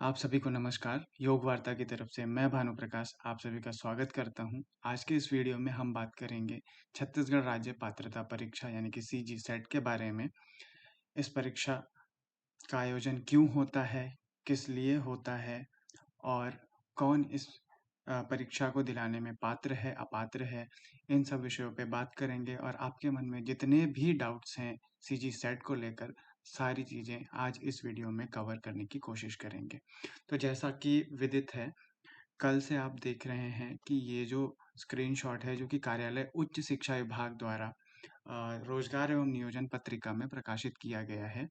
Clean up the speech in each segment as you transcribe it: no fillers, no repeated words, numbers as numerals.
आप सभी को नमस्कार। योग वार्ता की तरफ से मैं भानु प्रकाश आप सभी का स्वागत करता हूं। आज के इस वीडियो में हम बात करेंगे छत्तीसगढ़ राज्य पात्रता परीक्षा यानी कि सीजी सेट के बारे में। इस परीक्षा का आयोजन क्यों होता है, किस लिए होता है और कौन इस परीक्षा को दिलाने में पात्र है, अपात्र है, इन सब विषयों पे बात करेंगे और आपके मन में जितने भी डाउट्स हैं सीजी सेट को लेकर, सारी चीज़ें आज इस वीडियो में कवर करने की कोशिश करेंगे। तो जैसा कि विदित है, कल से आप देख रहे हैं कि ये जो स्क्रीनशॉट है, जो कि कार्यालय उच्च शिक्षा विभाग द्वारा रोजगार एवं नियोजन पत्रिका में प्रकाशित किया गया है।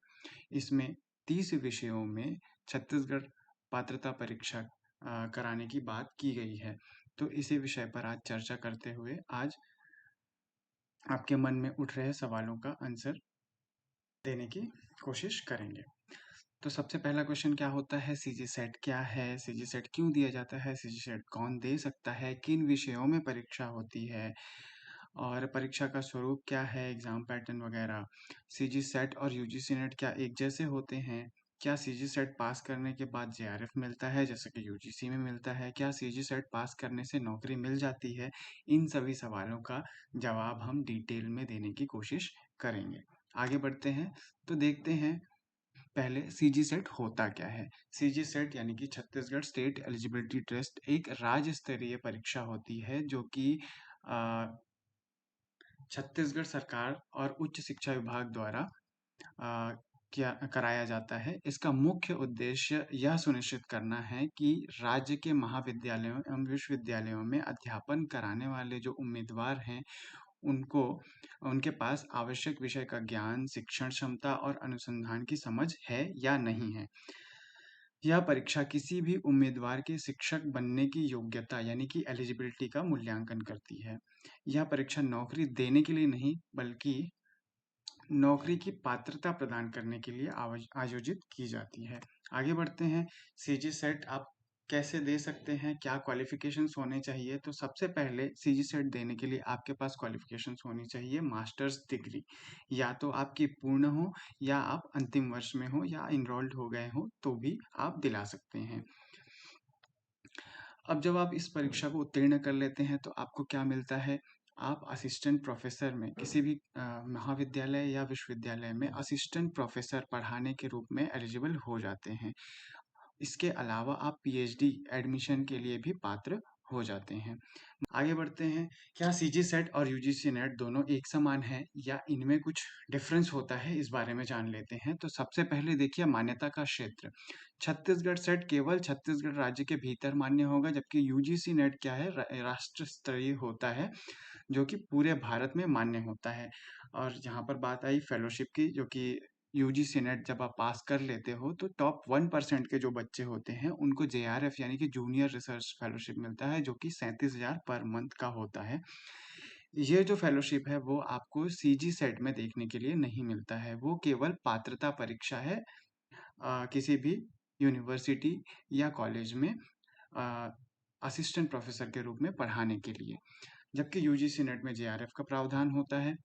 इसमें 30 विषयों में छत्तीसगढ़ पात्रता परीक्षा कराने की बात की गई है। तो इसी विषय पर आज चर्चा करते हुए आज आपके मन में उठ रहे सवालों का आंसर देने की कोशिश करेंगे। तो सबसे पहला क्वेश्चन क्या होता है, सीजी सेट क्या है, सीजी सेट क्यों दिया जाता है, सीजी सेट कौन दे सकता है, किन विषयों में परीक्षा होती है और परीक्षा का स्वरूप क्या है, एग्जाम पैटर्न वगैरह। सीजी सेट और यूजीसी नेट क्या एक जैसे होते हैं? क्या सीजी सेट पास करने के बाद जेआरएफ मिलता है जैसे कि यूजीसी में मिलता है? क्या सीजी सेट पास करने से नौकरी मिल जाती है? इन सभी सवालों का जवाब हम डिटेल में देने की कोशिश करेंगे। आगे बढ़ते हैं तो देखते हैं पहले सीजी सेट होता क्या है। सीजी सेट यानी कि छत्तीसगढ़ स्टेट एलिजिबिलिटी टेस्ट एक राज्य स्तरीय परीक्षा होती है जो कि अ, छत्तीसगढ़ सरकार और उच्च शिक्षा विभाग द्वारा अ, क्या कराया जाता है। इसका मुख्य उद्देश्य यह सुनिश्चित करना है कि राज्य के महाविद्यालयों एवं विश्वविद्यालयों में अध्यापन कराने वाले जो उम्मीदवार हैं उनको उनके पास आवश्यक विषय का ज्ञान, शिक्षण क्षमता और अनुसंधान की समझ है या नहीं है। यह परीक्षा किसी भी उम्मीदवार के शिक्षक बनने की योग्यता यानी कि एलिजिबिलिटी का मूल्यांकन करती है। यह परीक्षा नौकरी देने के लिए नहीं बल्कि नौकरी की पात्रता प्रदान करने के लिए आयोजित की जाती है। आगे बढ़ते हैं, सीजी सेट आप कैसे दे सकते हैं, क्या क्वालिफिकेशंस होने चाहिए? तो सबसे पहले सीजी सेट देने के लिए आपके पास क्वालिफिकेशंस होनी चाहिए मास्टर्स डिग्री, या तो आपकी पूर्ण हो या आप अंतिम वर्ष में हो या इनरोल्ड हो गए हो तो भी आप दिला सकते हैं। अब जब आप इस परीक्षा को उत्तीर्ण कर लेते हैं तो आपको क्या मिलता है? आप असिस्टेंट प्रोफेसर में किसी भी महाविद्यालय या विश्वविद्यालय में असिस्टेंट प्रोफेसर पढ़ाने के रूप में एलिजिबल हो जाते हैं। इसके अलावा आप पीएचडी एडमिशन के लिए भी पात्र हो जाते हैं। आगे बढ़ते हैं, क्या सीजी सेट और यूजीसी नेट दोनों एक समान है या इनमें कुछ डिफरेंस होता है, इस बारे में जान लेते हैं। तो सबसे पहले देखिए मान्यता का क्षेत्र। छत्तीसगढ़ सेट केवल छत्तीसगढ़ राज्य के भीतर मान्य होगा जबकि यूजीसी नेट क्या है, राष्ट्र स्तरीय होता है जो कि पूरे भारत में मान्य होता है। और यहाँ पर बात आई फेलोशिप की, जो कि यूजीसी नेट जब आप पास कर लेते हो तो टॉप 1% के जो बच्चे होते हैं उनको जेआरएफ यानी कि जूनियर रिसर्च फेलोशिप मिलता है जो कि 37,000 पर मंथ का होता है। ये जो फेलोशिप है वो आपको सीजी सेट में देखने के लिए नहीं मिलता है, वो केवल पात्रता परीक्षा है किसी भी यूनिवर्सिटी या कॉलेज में असिस्टेंट प्रोफेसर के रूप में पढ़ाने के लिए। जबकि यूजीसी नेट में जेआरएफ का प्रावधान होता है।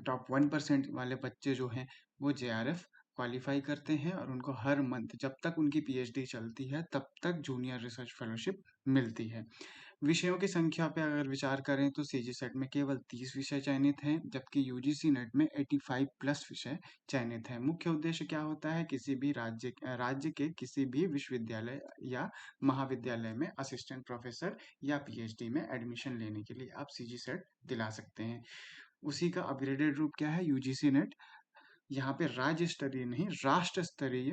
टॉप 1% वाले बच्चे जो हैं वो जेआरएफ क्वालिफाई करते हैं और उनको हर मंथ जब तक उनकी पीएचडी चलती है तब तक जूनियर रिसर्च फेलोशिप मिलती है। विषयों की संख्या पे अगर विचार करें तो सीजी सेट में केवल 30 विषय चयनित हैं जबकि यूजीसी नेट में 85 प्लस विषय चयनित हैं। मुख्य उद्देश्य क्या होता है, किसी भी राज्य के किसी भी विश्वविद्यालय या महाविद्यालय में असिस्टेंट प्रोफेसर या पीएचडी में एडमिशन लेने के लिए आप सीजी सेट दिला सकते हैं। उसी का अपग्रेडेड रूप क्या है, यूजीसी नेट। यहाँ पे राज्य स्तरीय नहीं, राष्ट्र स्तरीय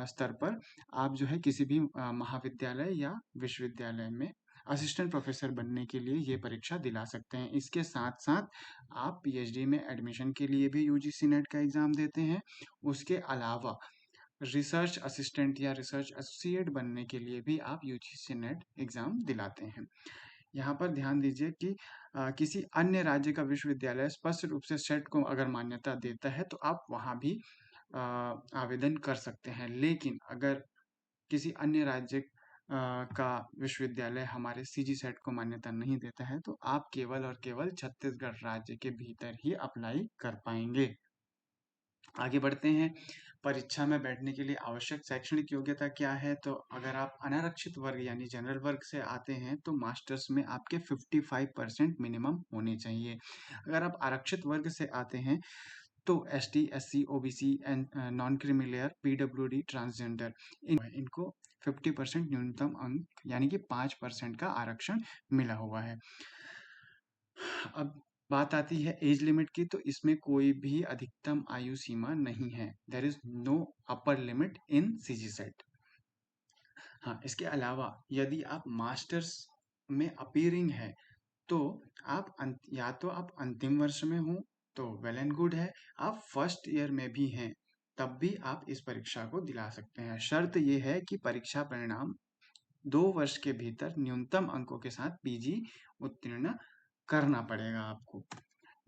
स्तर पर आप जो है किसी भी महाविद्यालय या विश्वविद्यालय में असिस्टेंट प्रोफेसर बनने के लिए ये परीक्षा दिला सकते हैं। इसके साथ साथ आप पीएचडी में एडमिशन के लिए भी यूजीसी नेट का एग्जाम देते हैं। उसके अलावा रिसर्च असिस्टेंट या रिसर्च एसोसिएट बनने के लिए भी आप यूजीसी नेट एग्जाम दिलाते हैं। यहाँ पर ध्यान दीजिए कि किसी अन्य राज्य का विश्वविद्यालय स्पष्ट रूप से सेट को अगर मान्यता देता है तो आप वहाँ भी आवेदन कर सकते हैं। लेकिन अगर किसी अन्य राज्य का विश्वविद्यालय हमारे सीजी सेट को मान्यता नहीं देता है तो आप केवल और केवल छत्तीसगढ़ राज्य के भीतर ही अप्लाई कर पाएंगे। आगे बढ़ते हैं। परीक्षा में बैठने के लिए आवश्यक शैक्षणिक योग्यता क्या है? तो अगर आप अनारक्षित वर्ग यानी जनरल वर्ग से आते हैं तो मास्टर्स में आपके 55% मिनिमम होने चाहिए। अगर आप आरक्षित वर्ग से आते हैं तो ST, SC, OBC and non creamy layer, PWD, transgender इनको 50% न्यूनतम अंक यानी कि 5% का आरक्षण मिला हुआ है। अब बात आती है एज लिमिट की, तो इसमें कोई भी अधिकतम आयु सीमा नहीं है। There is no upper limit in CG SET. हाँ, इसके अलावा यदि आप मास्टर्स में अपीयरिंग है तो या तो आप अंतिम वर्ष में हो तो वेल एंड गुड है। आप फर्स्ट ईयर में भी हैं तब भी आप इस परीक्षा को दिला सकते हैं। शर्त ये है कि परीक्षा परिणाम 2 वर्ष के भीतर न्यूनतम अंकों के साथ पीजी उत्तीर्ण करना पड़ेगा आपको।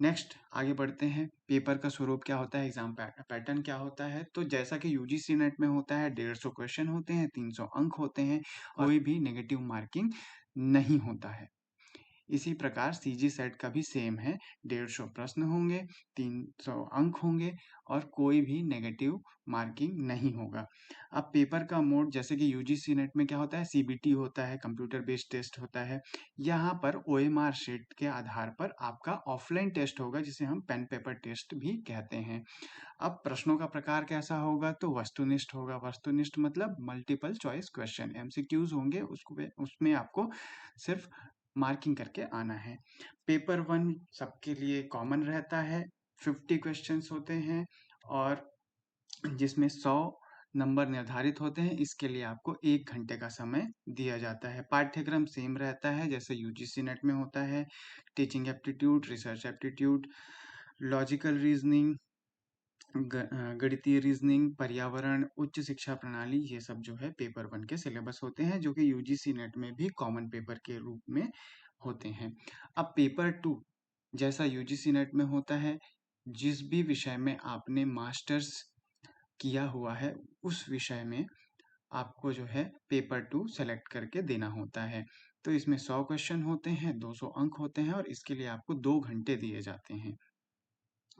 नेक्स्ट आगे बढ़ते हैं। पेपर का स्वरूप क्या होता है, एग्जाम पैटर्न क्या होता है? तो जैसा कि यूजीसी नेट में होता है 150 क्वेश्चन होते हैं, 300 अंक होते हैं और कोई भी नेगेटिव मार्किंग नहीं होता है। इसी प्रकार सीजी सेट का भी सेम है, 150 प्रश्न होंगे, 300 अंक होंगे और कोई भी नेगेटिव मार्किंग नहीं होगा। अब पेपर का मोड जैसे कि यूजीसी नेट में क्या होता है, सीबीटी होता है, कंप्यूटर बेस्ड टेस्ट होता है। यहाँ पर ओएमआर शीट के आधार पर आपका ऑफलाइन टेस्ट होगा जिसे हम पेन पेपर टेस्ट भी कहते हैं। अब प्रश्नों का प्रकार कैसा होगा? तो वस्तुनिष्ठ होगा। वस्तुनिष्ठ मतलब मल्टीपल चॉइस क्वेश्चन, एमसीक्यूज होंगे, उसमें आपको सिर्फ मार्किंग करके आना है। पेपर 1 सबके लिए कॉमन रहता है, 50 क्वेश्चंस होते हैं और जिसमें 100 नंबर निर्धारित होते हैं। इसके लिए आपको 1 घंटे का समय दिया जाता है। पाठ्यक्रम सेम रहता है जैसे यूजीसी नेट में होता है। Teaching aptitude, research aptitude, logical reasoning, गणितीय रीजनिंग, पर्यावरण, उच्च शिक्षा प्रणाली, ये सब जो है पेपर 1 के सिलेबस होते हैं जो कि यूजीसी नेट में भी कॉमन पेपर के रूप में होते हैं। अब पेपर 2 जैसा यूजीसी नेट में होता है, जिस भी विषय में आपने मास्टर्स किया हुआ है उस विषय में आपको जो है पेपर 2 सेलेक्ट करके देना होता है। तो इसमें 100 क्वेश्चन होते हैं, 200 अंक होते हैं और इसके लिए आपको 2 घंटे दिए जाते हैं।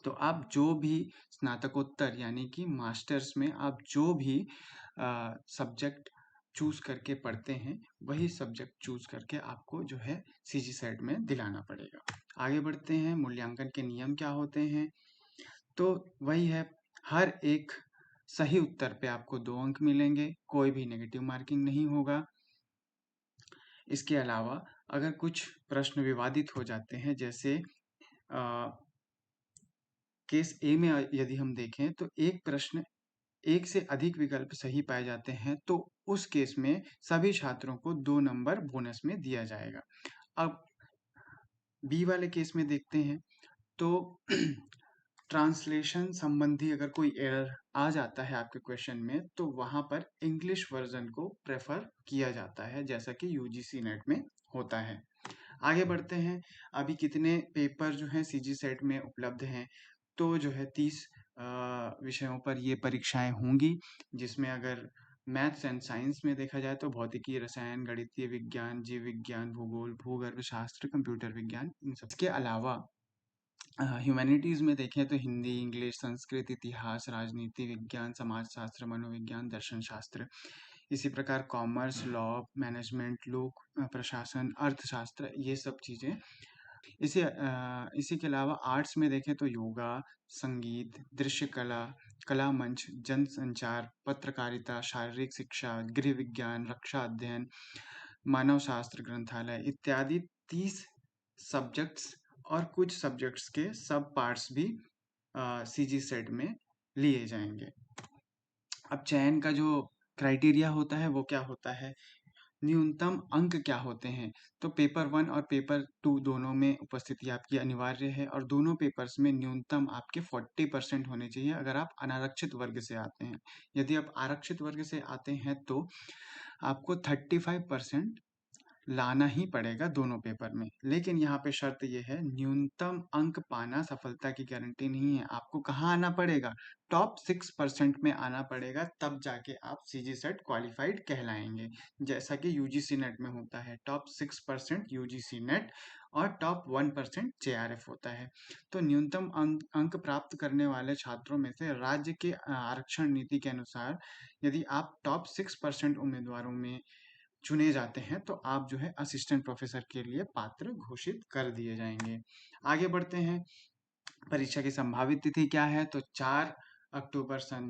तो आप जो भी स्नातकोत्तर यानी कि मास्टर्स में आप जो भी सब्जेक्ट चूज करके पढ़ते हैं वही सब्जेक्ट चूज करके आपको जो है सीजी सेट में दिलाना पड़ेगा। आगे बढ़ते हैं। मूल्यांकन के नियम क्या होते हैं? तो वही है, हर एक सही उत्तर पे आपको 2 अंक मिलेंगे, कोई भी नेगेटिव मार्किंग नहीं होगा। इसके अलावा अगर कुछ प्रश्न विवादित हो जाते हैं, जैसे केस ए में यदि हम देखें तो एक प्रश्न एक से अधिक विकल्प सही पाए जाते हैं तो उस केस में सभी छात्रों को 2 नंबर बोनस में दिया जाएगा। अब बी वाले केस में देखते हैं तो ट्रांसलेशन संबंधी अगर कोई एरर आ जाता है आपके क्वेश्चन में तो वहां पर इंग्लिश वर्जन को प्रेफर किया जाता है जैसा कि यूजीसी नेट में होता है। आगे बढ़ते हैं। अभी कितने पेपर जो हैं सीजी सेट में उपलब्ध हैं? तो जो है 30 विषयों पर ये परीक्षाएं होंगी, जिसमें अगर मैथ्स एंड साइंस में देखा जाए तो भौतिकी, रसायन, गणितीय विज्ञान, जीव विज्ञान, भूगोल, भूगर्भ शास्त्र, कंप्यूटर विज्ञान, इन सब के अलावा ह्यूमैनिटीज में देखें तो हिंदी, इंग्लिश, संस्कृत, इतिहास, राजनीति विज्ञान, समाजशास्त्र, मनोविज्ञान, दर्शन शास्त्र। इसी प्रकार कॉमर्स, लॉ, मैनेजमेंट, लोक प्रशासन, अर्थशास्त्र, ये सब चीजें। इसी के अलावा आर्ट्स में देखें तो योगा, संगीत, दृश्य कला, कला मंच, जनसंचार, पत्रकारिता, शारीरिक शिक्षा, गृह विज्ञान, रक्षा अध्ययन, मानव शास्त्र, ग्रंथालय इत्यादि 30 सब्जेक्ट्स और कुछ सब्जेक्ट्स के सब पार्ट्स भी सीजी सेट में लिए जाएंगे। अब चयन का जो क्राइटेरिया होता है वो क्या होता है, न्यूनतम अंक क्या होते हैं? तो पेपर 1 और पेपर 2 दोनों में उपस्थिति आपकी अनिवार्य है और दोनों पेपर्स में न्यूनतम आपके 40% होने चाहिए अगर आप अनारक्षित वर्ग से आते हैं। यदि आप आरक्षित वर्ग से आते हैं तो आपको 35% लाना ही पड़ेगा दोनों पेपर में। लेकिन यहाँ पे शर्त ये है, न्यूनतम अंक पाना सफलता की गारंटी नहीं है। आपको कहाँ आना पड़ेगा? टॉप 6% में आना पड़ेगा, तब जाके आप सीजी सेट क्वालिफाइड कहलाएंगे। जैसा कि यूजीसी नेट में होता है, टॉप 6% यूजीसी नेट और टॉप 1% जेआरएफ होता है। तो न्यूनतम अंक प्राप्त करने वाले छात्रों में से राज्य के आरक्षण नीति के अनुसार यदि आप टॉप 6% उम्मीदवारों में चुने जाते हैं तो आप जो है असिस्टेंट प्रोफेसर के लिए पात्र घोषित कर दिए जाएंगे। आगे बढ़ते हैं। परीक्षा की संभावित तिथि क्या है? तो 4 अक्टूबर सन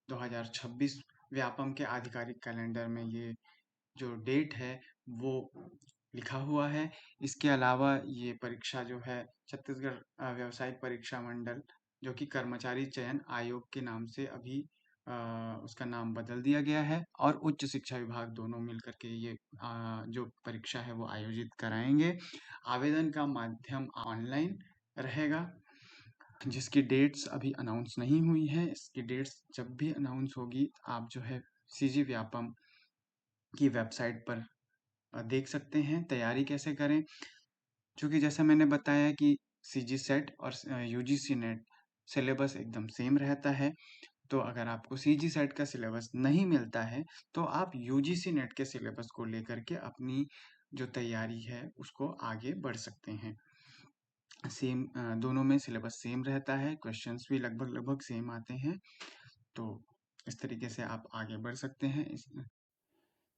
2026 व्यापम के आधिकारिक कैलेंडर में ये जो डेट है वो लिखा हुआ है। इसके अलावा ये परीक्षा जो है छत्तीसगढ़ व्यावसायिक परीक्षा मंडल, जो कि कर्मचारी चयन आयोग के नाम से अभी उसका नाम बदल दिया गया है, और उच्च शिक्षा विभाग दोनों मिलकर के ये जो परीक्षा है वो आयोजित कराएंगे। आवेदन का माध्यम ऑनलाइन रहेगा, जिसकी डेट्स अभी अनाउंस नहीं हुई है। इसकी डेट्स जब भी अनाउंस होगी आप जो है सीजी व्यापम की वेबसाइट पर देख सकते हैं। तैयारी कैसे करें? क्योंकि जैसा मैंने बताया कि सीजी सेट और यूजीसी नेट सिलेबस एकदम सेम रहता है। तो अगर आपको सीजी सेट का सिलेबस नहीं मिलता है तो आप यूजीसी नेट के सिलेबस को लेकर के अपनी जो तैयारी है उसको आगे बढ़ सकते हैं। दोनों में सिलेबस सेम रहता है, क्वेश्चंस भी लगभग लगभग सेम आते हैं। तो इस तरीके से आप आगे बढ़ सकते हैं।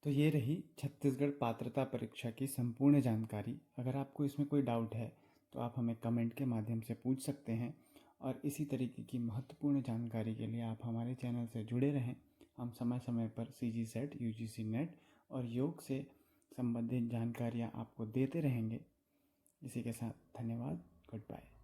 तो ये रही छत्तीसगढ़ पात्रता परीक्षा की संपूर्ण जानकारी। अगर आपको इसमें कोई डाउट है तो आप हमें कमेंट के माध्यम से पूछ सकते हैं, और इसी तरीके की महत्वपूर्ण जानकारी के लिए आप हमारे चैनल से जुड़े रहें। हम समय समय पर सीजी सेट, यूजीसी नेट और योग से संबंधित जानकारियाँ आपको देते रहेंगे। इसी के साथ धन्यवाद, गुड बाय।